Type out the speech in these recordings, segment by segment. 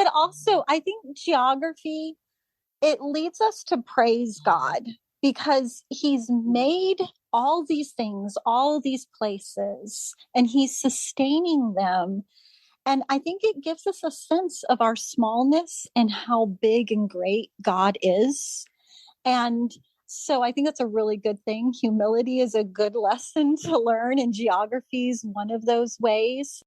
But also, I think geography, it leads us to praise God because he's made all these things, all these places, and he's sustaining them. And I think it gives us a sense of our smallness and how big and great God is. And so I think that's a really good thing. Humility is a good lesson to learn, and geography is one of those ways.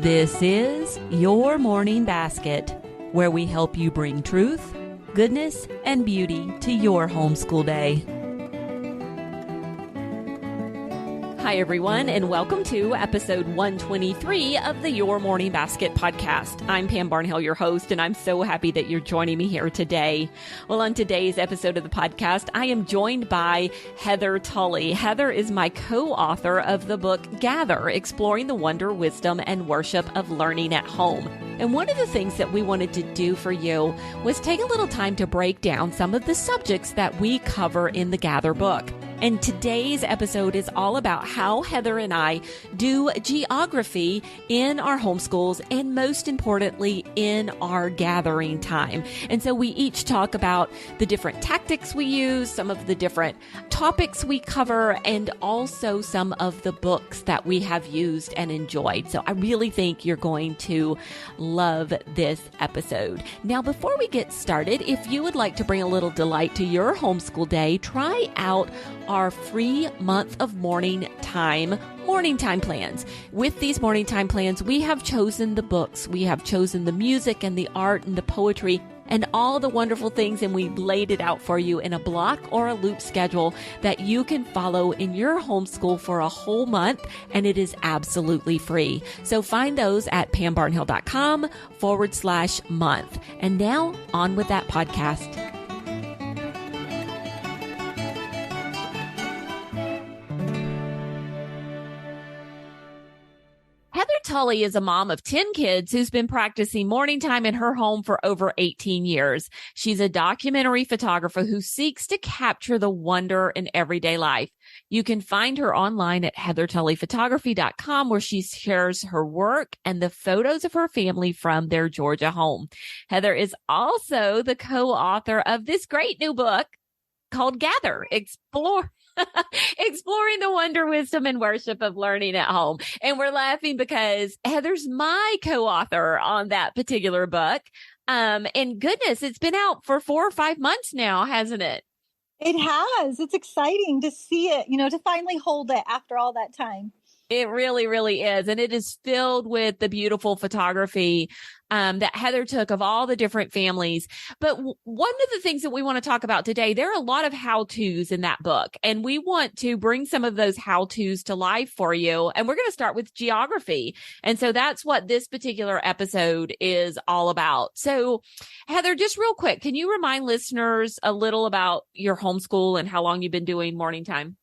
This is Your Morning Basket, where we help you bring truth, goodness, and beauty to your homeschool day. Hi, everyone, and welcome to episode 123 of the Your Morning Basket podcast. I'm Pam Barnhill, your host, and I'm so happy that you're joining me here today. Well, on today's episode of the podcast, I am joined by Heather Tully. Heather is my co-author of the book Gather, Exploring the Wonder, Wisdom, and Worship of Learning at Home. And one of the things that we wanted to do for you was take a little time to break down some of the subjects that we cover in the Gather book. And today's episode is all about how Heather and I do geography in our homeschools and most importantly, in our gathering time. And so we each talk about the different tactics we use, some of the different topics we cover, and also some of the books that we have used and enjoyed. So I really think you're going to love this episode. Now, before we get started, if you would like to bring a little delight to your homeschool day, try out our free month of morning time plans. With these morning time plans, we have chosen the books, we have chosen the music and the art and the poetry and all the wonderful things, and we've laid it out for you in a block or a loop schedule that you can follow in your homeschool for a whole month, and it is absolutely free. So find those at pambarnhill.com/month. And now on with that podcast. Heather Tully is a mom of 10 kids who's been practicing morning time in her home for over 18 years. She's a documentary photographer who seeks to capture the wonder in everyday life. You can find her online at heathertullyphotography.com, where she shares her work and the photos of her family from their Georgia home. Heather is also the co-author of this great new book called Gather, Exploring the Wonder, Wisdom, and Worship of Learning at Home. And we're laughing because Heather's my co-author on that particular book. And goodness, it's been out for 4 or 5 months now, hasn't it? It has. It's exciting to see it, to finally hold it after all that time. It really, really is. And it is filled with the beautiful photography that Heather took of all the different families. But one of the things that we want to talk about today, there are a lot of how-tos in that book, and we want to bring some of those how-tos to life for you. And we're going to start with geography. And so that's what this particular episode is all about. So Heather, just real quick, can you remind listeners a little about your homeschool and how long you've been doing morning time?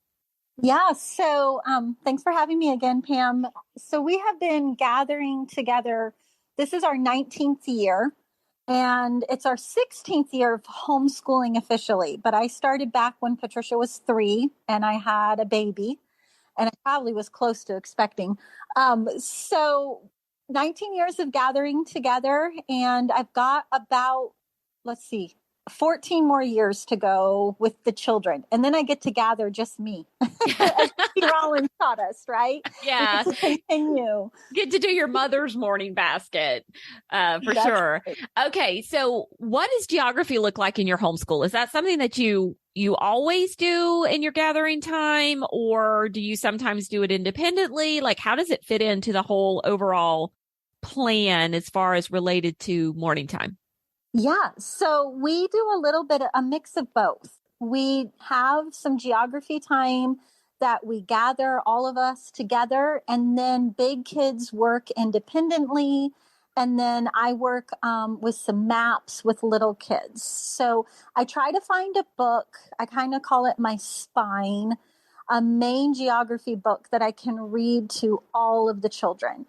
Yeah. So thanks for having me again, Pam. So we have been gathering together. This is our 19th year, and it's our 16th year of homeschooling officially. But I started back when Patricia was 3 and I had a baby, and I probably was close to expecting. So 19 years of gathering together, and I've got about, 14 more years to go with the children. And then I get to gather just me. As Peter Rollins taught us, right? Yeah. Continue. Get to do your mother's morning basket, for sure. Right. Okay. So what does geography look like in your homeschool? Is that something that you always do in your gathering time, or do you sometimes do it independently? Like, how does it fit into the whole overall plan as far as related to morning time? Yeah, so we do a mix of both. We have some geography time that we gather all of us together, and then big kids work independently. And then I work with some maps with little kids. So I try to find a book. I kind of call it my spine, a main geography book that I can read to all of the children.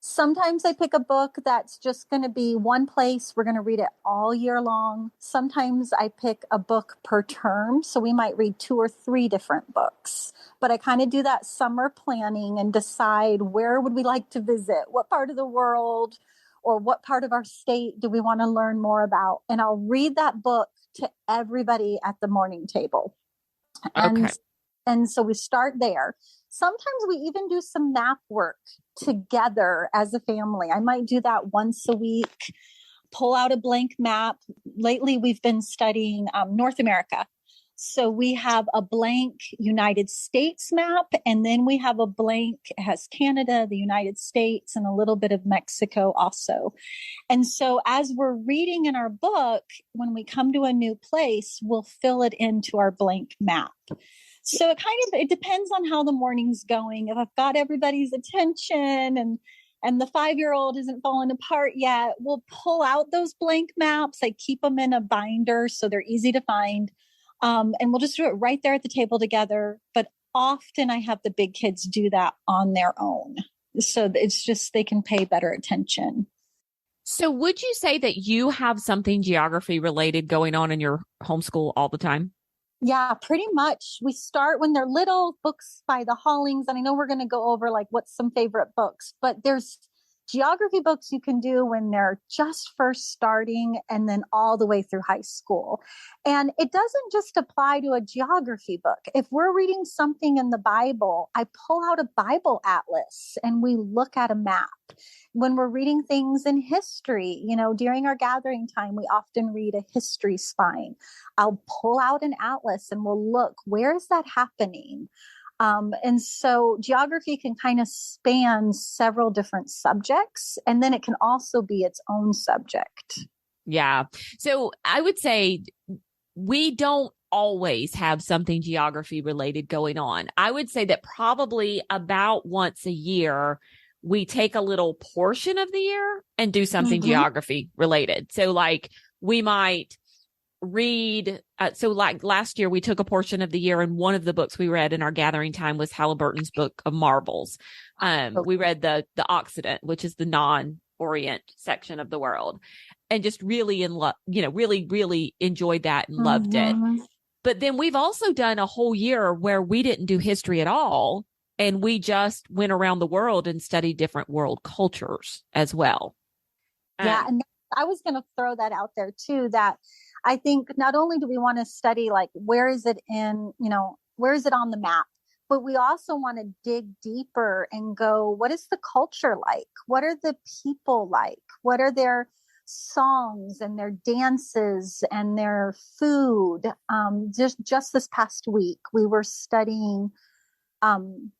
Sometimes I pick a book that's just going to be one place. We're going to read it all year long. Sometimes I pick a book per term. So we might read 2 or 3 different books. But I kind of do that summer planning and decide where would we like to visit, what part of the world or what part of our state do we want to learn more about. And I'll read that book to everybody at the morning table. Okay. And so we start there. Sometimes we even do some map work together as a family. I might do that once a week, pull out a blank map. Lately, we've been studying North America. So we have a blank United States map, and then we have a blank, it has Canada, the United States, and a little bit of Mexico also. And so as we're reading in our book, when we come to a new place, we'll fill it into our blank map. So it depends on how the morning's going. If I've got everybody's attention and the 5-year-old isn't falling apart yet, we'll pull out those blank maps. I keep them in a binder so they're easy to find. And we'll just do it right there at the table together. But often I have the big kids do that on their own. So it's just, they can pay better attention. So would you say that you have something geography related going on in your homeschool all the time? Yeah, pretty much. We start when they're little, books by the Hollings. And I know we're going to go over like what's some favorite books, but there's geography books you can do when they're just first starting and then all the way through high school. And it doesn't just apply to a geography book. If we're reading something in the Bible, I pull out a Bible atlas and we look at a map. When we're reading things in history, during our gathering time, we often read a history spine. I'll pull out an atlas and we'll look, where is that happening? And so geography can kind of span several different subjects, and then it can also be its own subject. Yeah. So I would say we don't always have something geography related going on. I would say that probably about once a year, we take a little portion of the year and do something geography related. So like we might read, so like last year we took a portion of the year and one of the books we read in our gathering time was Halliburton's Book of Marvels. We read the Occident, which is the non-Orient section of the world, and just really really enjoyed that and loved it. But then we've also done a whole year where we didn't do history at all, and we just went around the world and studied different world cultures as well. Yeah, and I was going to throw that out there too, that I think not only do we want to study, like, where is it on the map, but we also want to dig deeper and go, what is the culture like? What are the people like? What are their songs and their dances and their food? Just this past week, we were studying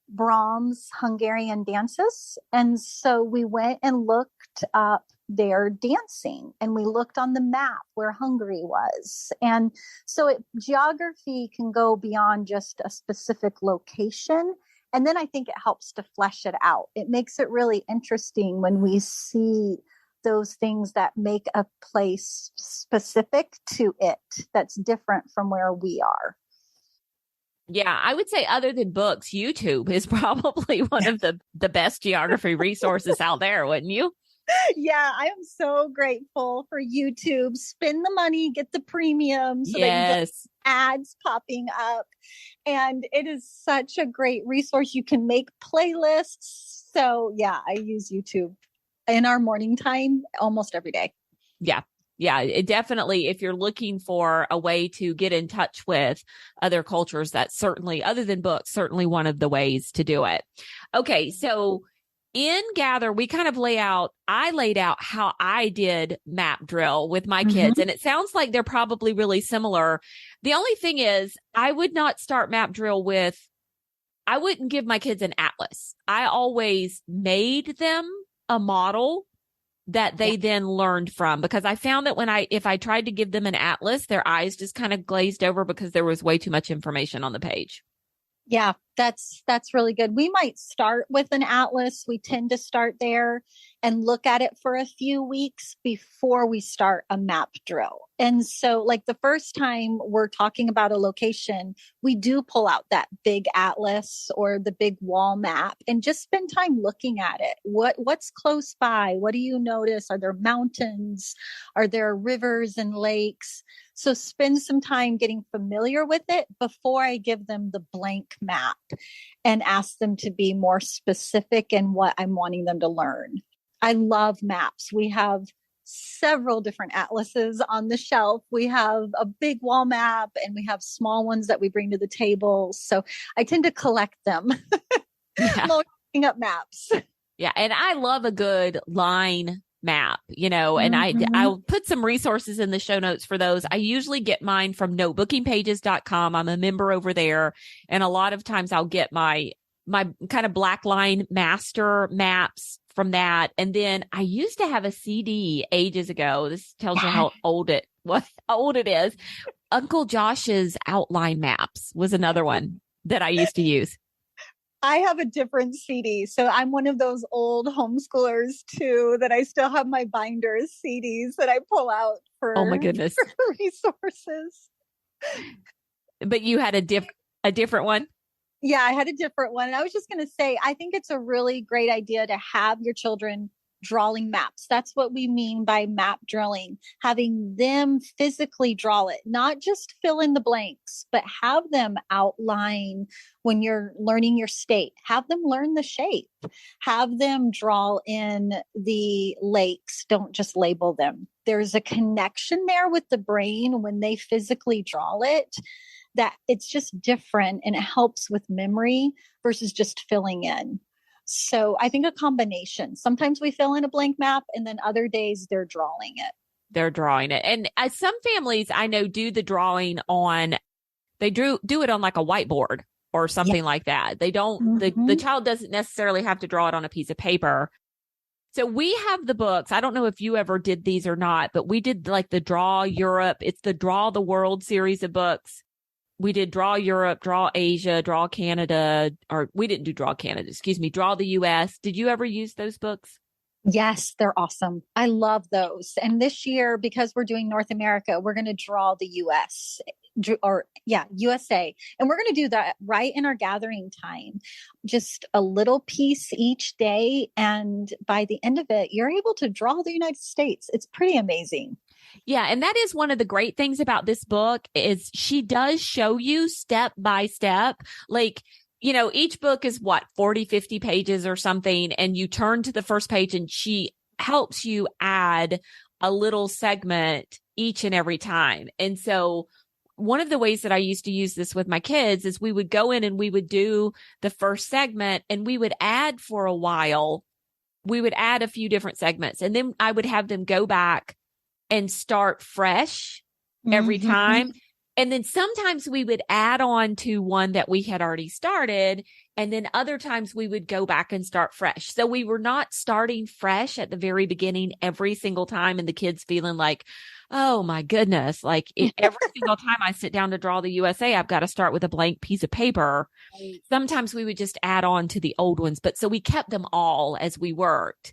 Brahms' Hungarian dances. And so we went and looked up their dancing and we looked on the map where Hungary was. And so geography can go beyond just a specific location. And then I think it helps to flesh it out. It makes it really interesting when we see those things that make a place specific to it that's different from where we are. Yeah, I would say other than books, YouTube is probably one of the best geography resources out there, wouldn't you? Yeah, I am so grateful for YouTube. Spend the money, get the premium so that you get ads popping up. And it is such a great resource. You can make playlists. So yeah, I use YouTube in our morning time almost every day. Yeah. Yeah, it definitely, if you're looking for a way to get in touch with other cultures, that's certainly, other than books, certainly one of the ways to do it. Okay, so in Gather, we kind of I laid out how I did map drill with my kids, and it sounds like they're probably really similar. The only thing is, I would not start map drill I wouldn't give my kids an atlas. I always made them a model that they then learned from, because I found that if I tried to give them an atlas, their eyes just kind of glazed over because there was way too much information on the page. Yeah, that's really good. We might start with an atlas. We tend to start there and look at it for a few weeks before we start a map drill. And so like the first time we're talking about a location, we do pull out that big atlas or the big wall map and just spend time looking at it. What's close by? What do you notice? Are there mountains? Are there rivers and lakes? So spend some time getting familiar with it before I give them the blank map and ask them to be more specific in what I'm wanting them to learn. I love maps. We have several different atlases on the shelf. We have a big wall map and we have small ones that we bring to the table. So I tend to collect them. Yeah. Loading up maps. Yeah. And I love a good line map, and I'll put some resources in the show notes for those. I usually get mine from notebookingpages.com. I'm a member over there. And a lot of times I'll get my kind of black line master maps from that. And then I used to have a CD ages ago. This tells you how old it is. Uncle Josh's outline maps was another one that I used to use. I have a different CD. So I'm one of those old homeschoolers too, that I still have my binders CDs that I pull out for, oh my goodness, for resources. But you had a different one? Yeah, I had a different one. And I was just going to say, I think it's a really great idea to have your children drawing maps. That's what we mean by map drilling, having them physically draw it, not just fill in the blanks, but have them outline when you're learning your state, have them learn the shape, have them draw in the lakes. Don't just label them. There's a connection there with the brain when they physically draw it, that it's just different and it helps with memory versus just filling in. So I think a combination. Sometimes we fill in a blank map and then other days they're drawing it. They're drawing it. And some families I know do the drawing on, they do it on like a whiteboard or something like that. They don't, the child doesn't necessarily have to draw it on a piece of paper. So we have the books. I don't know if you ever did these or not, but we did like the Draw Europe. It's the Draw the World series of books. We did Draw Europe, Draw Asia, Draw Canada, or we didn't do Draw Canada, Draw the US. Did you ever use those books? Yes, they're awesome. I love those. And this year, because we're doing North America, we're going to draw the US USA. And we're going to do that right in our gathering time, just a little piece each day. And by the end of it, you're able to draw the United States. It's pretty amazing. Yeah. And that is one of the great things about this book is she does show you step by step, like, each book is 40, 50 pages or something. And you turn to the first page and she helps you add a little segment each and every time. And so one of the ways that I used to use this with my kids is we would go in and we would do the first segment and we would add for a while. We would add a few different segments and then I would have them go back and start fresh every time. And then sometimes we would add on to one that we had already started. And then other times we would go back and start fresh. So we were not starting fresh at the very beginning every single time. And the kids feeling like, oh my goodness, like every single time I sit down to draw the USA, I've got to start with a blank piece of paper. Right. Sometimes we would just add on to the old ones. But so we kept them all as we worked.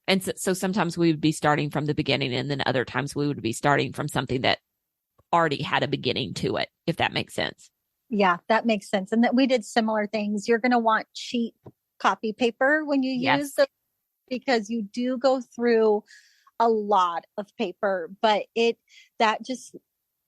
And so sometimes we would be starting from the beginning and then other times we would be starting from something that already had a beginning to it, if that makes sense. Yeah, that makes sense. And that we did similar things. You're going to want cheap copy paper when you use them because you do go through a lot of paper, but that just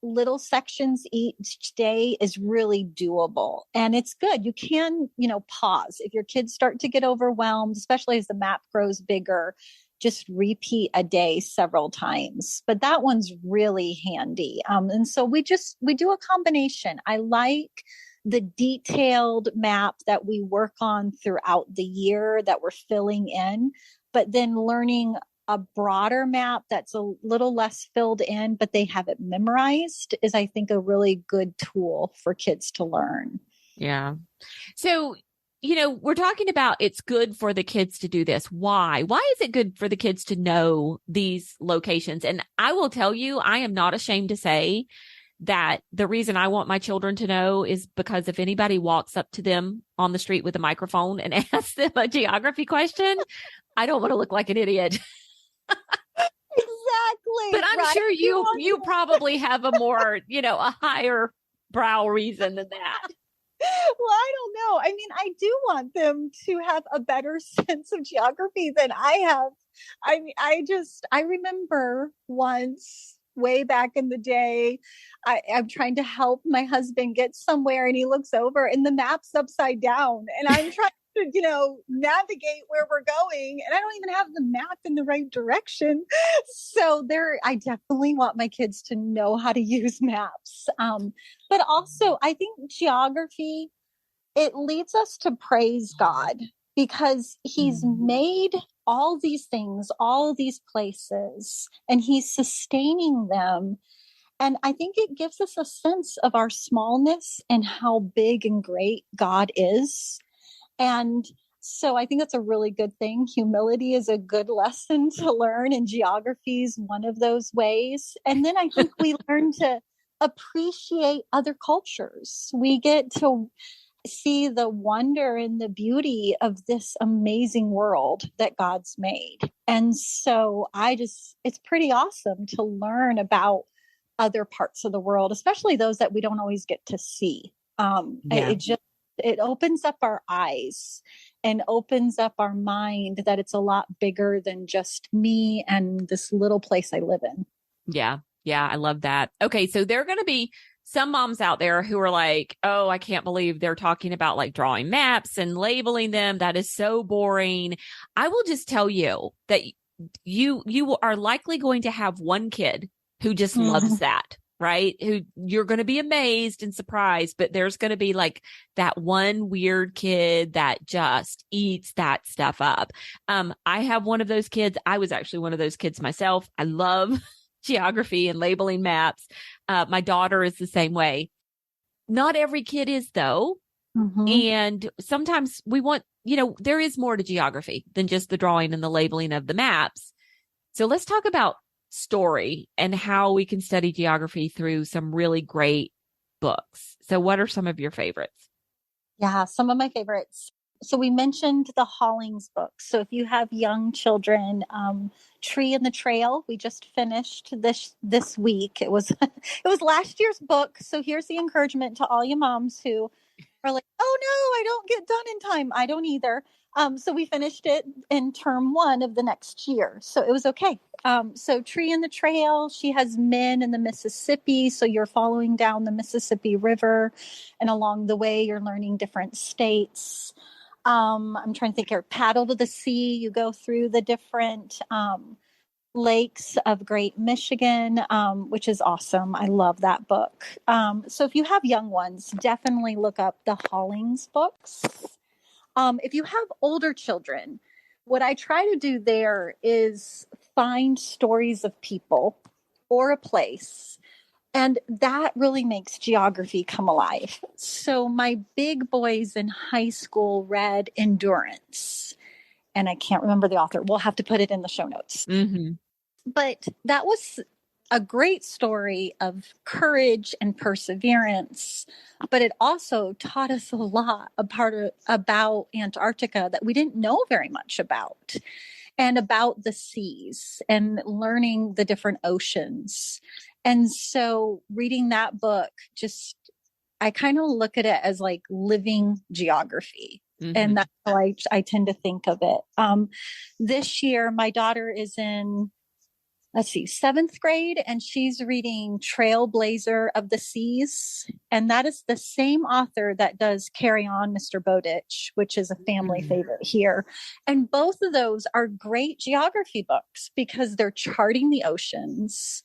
little sections each day is really doable and it's good. You can, pause if your kids start to get overwhelmed, especially as the map grows bigger, just repeat a day several times, but that one's really handy. And so we do a combination. I like the detailed map that we work on throughout the year that we're filling in, but then learning a broader map that's a little less filled in, but they have it memorized is, I think, a really good tool for kids to learn. Yeah. So, we're talking about it's good for the kids to do this. Why? Why is it good for the kids to know these locations? And I will tell you, I am not ashamed to say that the reason I want my children to know is because if anybody walks up to them on the street with a microphone and asks them a geography question, I don't want to look like an idiot. Exactly. But I'm Right. sure you probably have a more, a higher brow reason than that. Well, I don't know. I mean, I do want them to have a better sense of geography than I have. I mean, I remember once way back in the day, I'm trying to help my husband get somewhere and he looks over and the map's upside down and I'm trying to, navigate where we're going and I don't even have the map in the right direction. So I definitely want my kids to know how to use maps. But also I think geography, it leads us to praise God because he's made all these things, all these places, and he's sustaining them. And I think it gives us a sense of our smallness and how big and great God is. And so I think that's a really good thing. Humility is a good lesson to learn, and geography is one of those ways. And then I think we learn to appreciate other cultures. We get to see the wonder and the beauty of this amazing world that God's made. And so it's pretty awesome to learn about other parts of the world, especially those that we don't always get to see. It opens up our eyes and opens up our mind that it's a lot bigger than just me and this little place I live in. Yeah. Yeah. I love that. Okay. So there are going to be some moms out there who are like, oh, I can't believe they're talking about like drawing maps and labeling them. That is so boring. I will just tell you that you are likely going to have one kid who just loves that, right? Who you're going to be amazed and surprised, but there's going to be like that one weird kid that just eats that stuff up. I have one of those kids. I was actually one of those kids myself. I love geography and labeling maps. My daughter is the same way. Not every kid is though. And sometimes we want, there is more to geography than just the drawing and the labeling of the maps. So let's talk about story and how we can study geography through some really great books. So what are some of your favorites? Yeah, some of my favorites. So we mentioned the Hollings books. So if you have young children, Tree and the Trail, we just finished this week. It was it was last year's book. So here's the encouragement to all you moms who are like, oh no, I don't get done in time. I don't either. So we finished it in term 1 of the next year. So it was okay. So Tree and the Trail, she has men in the Mississippi. So you're following down the Mississippi River and along the way, you're learning different states. I'm trying to think here, Paddle to the Sea. You go through the different, lakes of Great Michigan, which is awesome. I love that book. So if you have young ones, definitely look up the Hollings books. If you have older children, what I try to do there is find stories of people or a place. And that really makes geography come alive. So my big boys in high school read Endurance. And I can't remember the author. We'll have to put it in the show notes. But that was a great story of courage and perseverance. But it also taught us a lot about Antarctica that we didn't know very much about, and about the seas and learning the different oceans. And so reading that book, I kind of look at it as like living geography. And that's how I tend to think of it. This year, my daughter is in, 7th grade, and she's reading Trailblazer of the Seas. And that is the same author that does Carry On, Mr. Bowditch, which is a family favorite here. And both of those are great geography books because they're charting the oceans.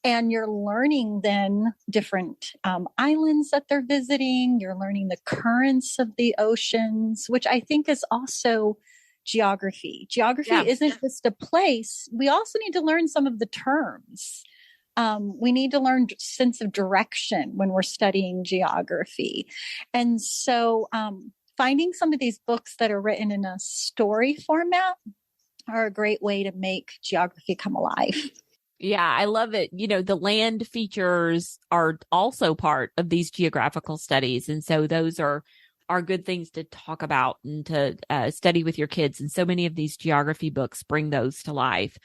And you're learning then different islands that they're visiting. You're learning the currents of the oceans, which I think is also geography. Geography isn't just a place. We also need to learn some of the terms. We need to learn sense of direction when we're studying geography. And so finding some of these books that are written in a story format are a great way to make geography come alive. Yeah, I love it. The land features are also part of these geographical studies. And so those are good things to talk about and to study with your kids. And so many of these geography books bring those to life.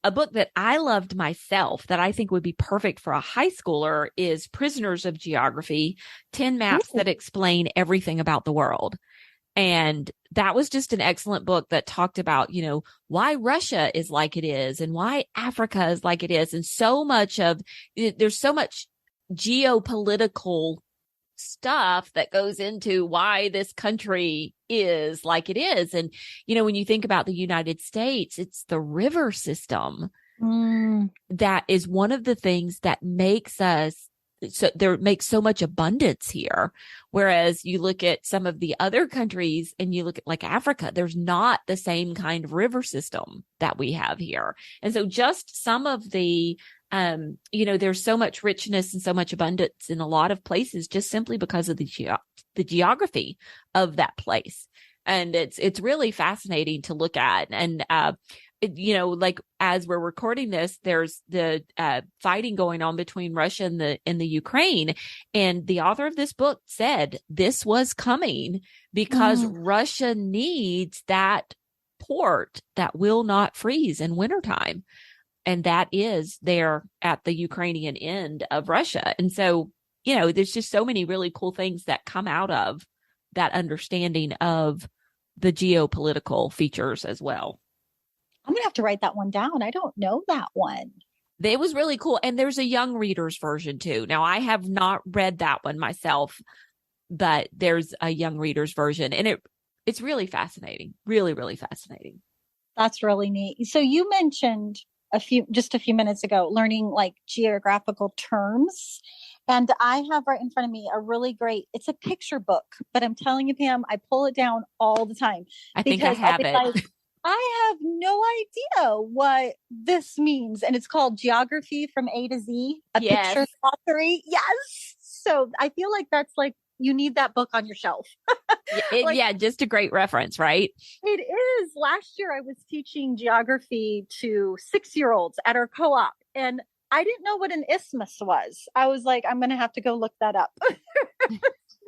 A book that I loved myself that I think would be perfect for a high schooler is Prisoners of Geography, 10 Maps Ooh. that explain everything about the world. And that was just an excellent book that talked about, why Russia is like it is and why Africa is like it is. And there's so much geopolitical stuff that goes into why this country is like it is. And, when you think about the United States, it's the river system that is one of the things that makes so much abundance here. Whereas you look at some of the other countries and you look at like Africa, there's not the same kind of river system that we have here. And so just some of the there's so much richness and so much abundance in a lot of places just simply because of the geography of that place. And it's really fascinating to look at. And, like as we're recording this, there's the fighting going on between Russia and the Ukraine. And the author of this book said this was coming because Russia needs that port that will not freeze in wintertime. And that is there at the Ukrainian end of Russia. And so, there's just so many really cool things that come out of that understanding of the geopolitical features as well. I'm going to have to write that one down. I don't know that one. It was really cool. And there's a young reader's version too. Now, I have not read that one myself, but there's a young reader's version. And it's really fascinating. Really, really fascinating. That's really neat. So you mentioned just a few minutes ago, learning like geographical terms. And I have right in front of me a really great, it's a picture book, but I'm telling you, Pam, I pull it down all the time. I think I have it. Like, I have no idea what this means. And it's called Geography from A to Z, a picture glossary. Yes. So I feel like that's like, you need that book on your shelf. Just a great reference, right? It is. Last year, I was teaching geography to 6-year-olds at our co-op, and I didn't know what an isthmus was. I was like, I'm going to have to go look that up.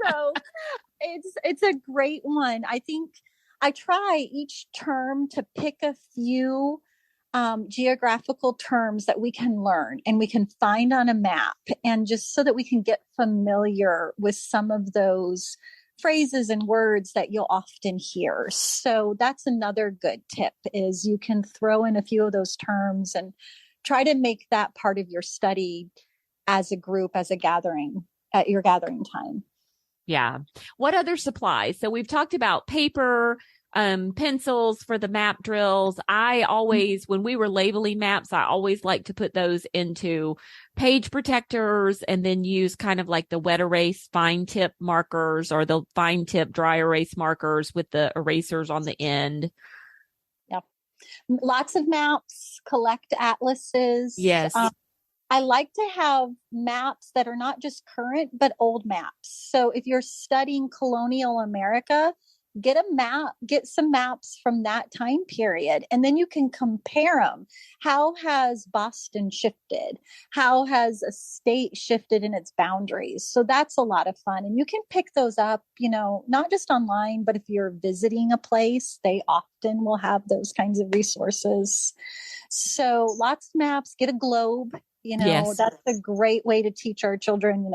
So it's a great one. I think I try each term to pick a few geographical terms that we can learn and we can find on a map, and just so that we can get familiar with some of those phrases and words that you'll often hear. So that's another good tip, is you can throw in a few of those terms and try to make that part of your study as a group, as a gathering, at your gathering time. Yeah. What other supplies? So we've talked about paper, pencils for the map drills. I always, when we were labeling maps, I always like to put those into page protectors and then use kind of like the wet erase fine tip markers or the fine tip dry erase markers with the erasers on the end. Yep. Lots of maps, collect atlases. Yes. I like to have maps that are not just current, but old maps. So if you're studying colonial America, get a map, get some maps from that time period, and then you can compare them. How has Boston shifted? How has a state shifted in its boundaries? So that's a lot of fun. And you can pick those up, not just online, but if you're visiting a place, they often will have those kinds of resources. So lots of maps, get a globe. Yes. That's a great way to teach our children,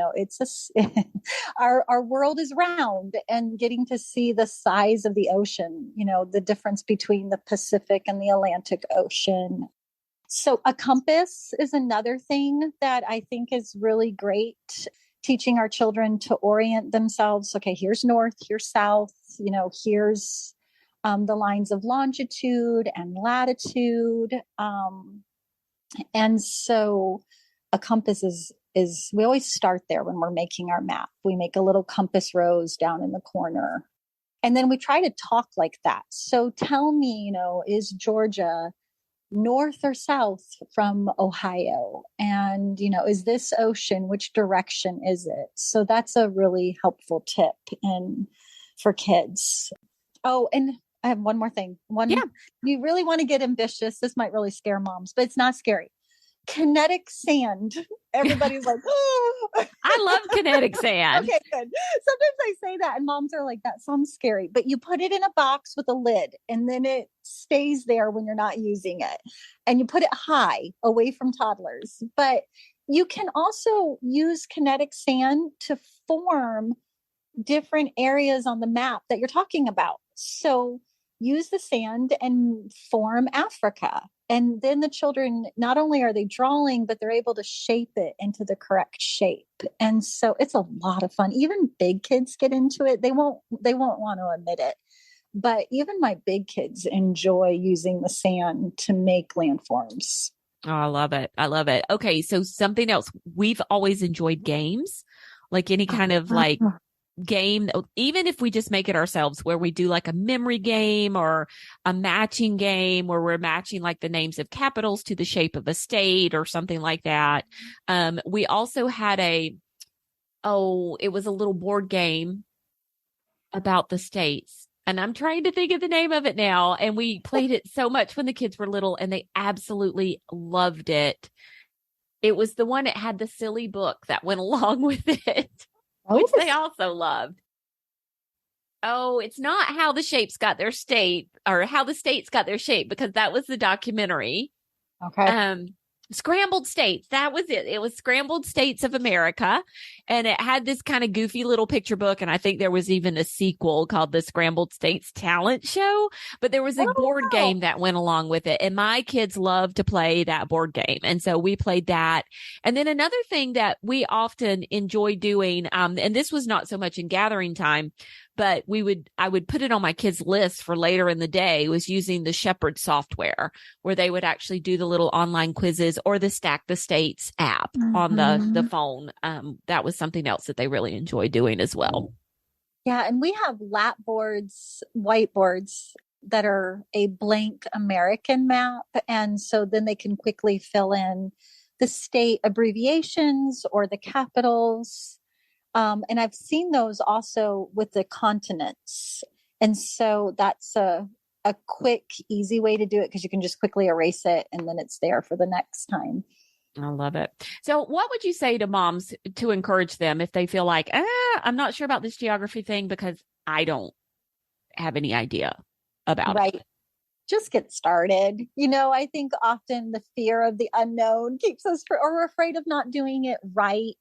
our world is round, and getting to see the size of the ocean, the difference between the Pacific and the Atlantic Ocean. So a compass is another thing that I think is really great, teaching our children to orient themselves. Okay, here's north, here's south, here's the lines of longitude and latitude. And so a compass is we always start there when we're making our map. We make a little compass rose down in the corner. And then we try to talk like that. So tell me, is Georgia north or south from Ohio? And, is this ocean, which direction is it? So that's a really helpful tip for kids. Oh, and I have one more thing. You really want to get ambitious. This might really scare moms, but it's not scary. Kinetic sand. Everybody's like, oh. I love kinetic sand. Okay, good. Sometimes I say that and moms are like, that sounds scary, but you put it in a box with a lid and then it stays there when you're not using it. And you put it high away from toddlers. But you can also use kinetic sand to form different areas on the map that you're talking about. So use the sand and form Africa. And then the children, not only are they drawing, but they're able to shape it into the correct shape. And so it's a lot of fun. Even big kids get into it. They won't want to admit it. But even my big kids enjoy using the sand to make landforms. Oh, I love it. I love it. Okay. So something else, we've always enjoyed games, like any kind of like game, even if we just make it ourselves, where we do like a memory game or a matching game where we're matching like the names of capitals to the shape of a state or something like that. We also had it was a little board game about the states. And I'm trying to think of the name of it now. And we played it so much when the kids were little and they absolutely loved it. It was the one that had the silly book that went along with it, which they also loved. Oh, it's not how the shapes got their state or how the states got their shape, because that was the documentary. Okay. Scrambled States. That was it. It was Scrambled States of America. And it had this kind of goofy little picture book. And I think there was even a sequel called the Scrambled States Talent Show, but there was a board game that went along with it. And my kids love to play that board game. And so we played that. And then another thing that we often enjoy doing, and this was not so much in gathering time, but I would put it on my kids' list for later in the day, was using the Shepherd software, where they would actually do the little online quizzes, or the Stack the States app on the phone. That was something else that they really enjoy doing as well. Yeah. And we have lap boards, whiteboards that are a blank American map. And so then they can quickly fill in the state abbreviations or the capitals. And I've seen those also with the continents. And so that's a quick, easy way to do it, because you can just quickly erase it and then it's there for the next time. I love it. So what would you say to moms to encourage them if they feel like, I'm not sure about this geography thing because I don't have any idea about it? Just get started. I think often the fear of the unknown keeps us, or we're afraid of not doing it right.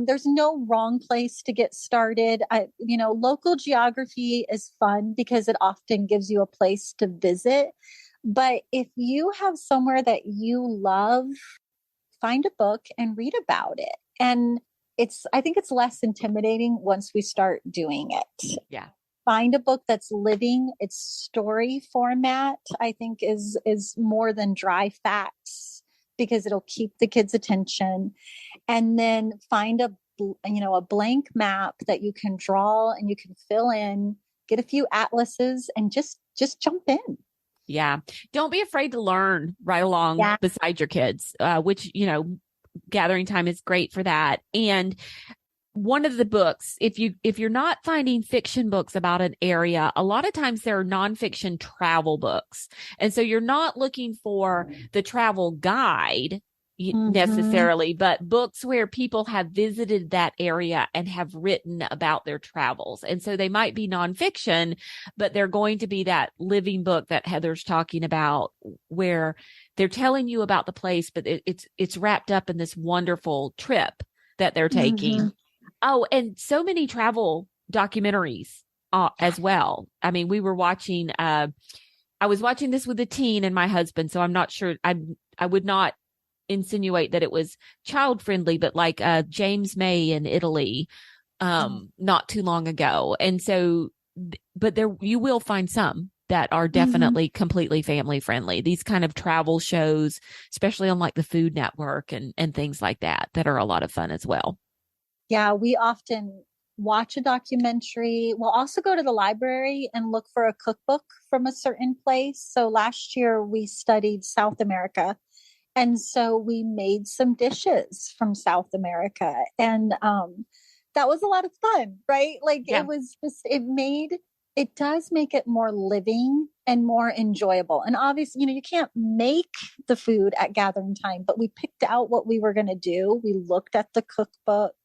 There's no wrong place to get started. Local geography is fun because it often gives you a place to visit. But if you have somewhere that you love, find a book and read about it. And I think it's less intimidating once we start doing it. Yeah. Find a book that's living. Its story format, I think, is more than dry facts, because it'll keep the kids' attention. And then find a blank map that you can draw and you can fill in, get a few atlases and just jump in. Yeah. Don't be afraid to learn right along beside your kids, which, gathering time is great for that. And one of the books, if you're not finding fiction books about an area, a lot of times there are nonfiction travel books. And so you're not looking for the travel guide necessarily, but books where people have visited that area and have written about their travels. And so they might be nonfiction, but they're going to be that living book that Heather's talking about, where they're telling you about the place, but it's wrapped up in this wonderful trip that they're taking. Oh, and so many travel documentaries as well. I mean, we were watching, I was watching this with a teen and my husband, so I'm not sure, I would not insinuate that it was child friendly, but like James May in Italy not too long ago. And so, but there you will find some that are definitely completely family friendly. These kind of travel shows, especially on like the Food Network and things like that are a lot of fun as well. Yeah, we often watch a documentary. We'll also go to the library and look for a cookbook from a certain place. So last year we studied South America. And so we made some dishes from South America. And that was a lot of fun, right? Like it was just, it made It does make it more living and more enjoyable. And obviously, you can't make the food at gathering time, but we picked out what we were going to do. We looked at the cookbook.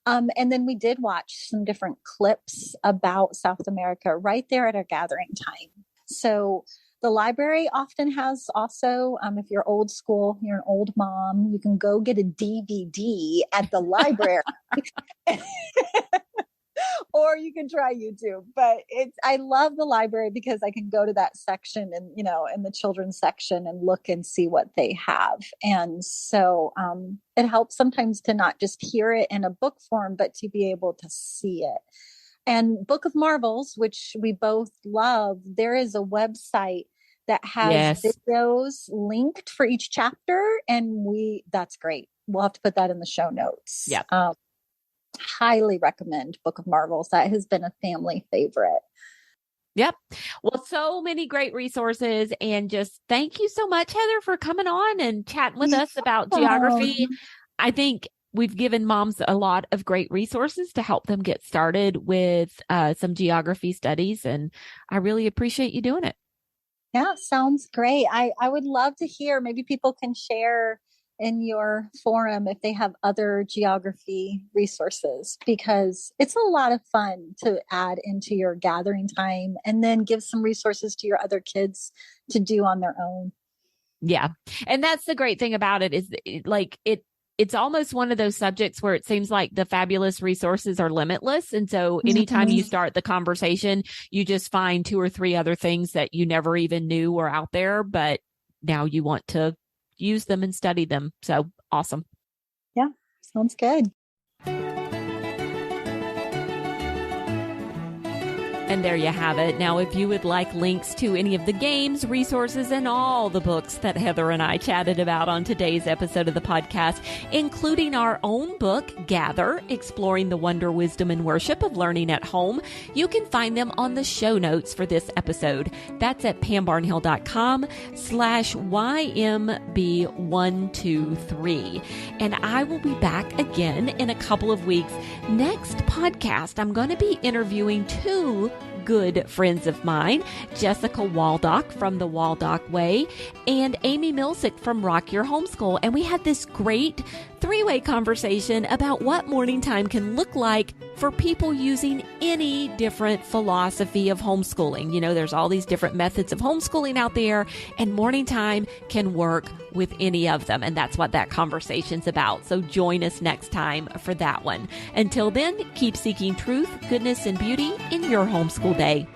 And then we did watch some different clips about South America right there at our gathering time. So the library often has also, if you're old school, you're an old mom, you can go get a DVD at the library. Or you can try YouTube, but I love the library because I can go to that section and, in the children's section and look and see what they have. And so, it helps sometimes to not just hear it in a book form, but to be able to see it. And Book of Marvels, which we both love, there is a website that has videos linked for each chapter. And that's great. We'll have to put that in the show notes. Yeah. Highly recommend Book of Marvels. That has been a family favorite. Yep. Well, so many great resources, and just thank you so much, Heather, for coming on and chatting with us about geography. I think we've given moms a lot of great resources to help them get started with some geography studies, and I really appreciate you doing it. Yeah, sounds great. I would love to hear, maybe people can share in your forum if they have other geography resources, because it's a lot of fun to add into your gathering time and then give some resources to your other kids to do on their own. Yeah. And that's the great thing about it, is it's almost one of those subjects where it seems like the fabulous resources are limitless. And so anytime you start the conversation, you just find 2 or 3 other things that you never even knew were out there, but now you want to use them and study them. So awesome. Yeah, sounds good. And there you have it. Now, if you would like links to any of the games, resources, and all the books that Heather and I chatted about on today's episode of the podcast, including our own book, Gather, Exploring the Wonder, Wisdom, and Worship of Learning at Home, you can find them on the show notes for this episode. That's at pambarnhill.com/YMB123. And I will be back again in a couple of weeks. Next podcast, I'm going to be interviewing 2 good friends of mine, Jessica Waldock from the Waldock Way and Amy Milsick from Rock Your Homeschool. And we had this great 3-way conversation about what morning time can look like for people using any different philosophy of homeschooling. There's all these different methods of homeschooling out there, and morning time can work with any of them. And that's what that conversation's about. So join us next time for that one. Until then, keep seeking truth, goodness, and beauty in your homeschool day.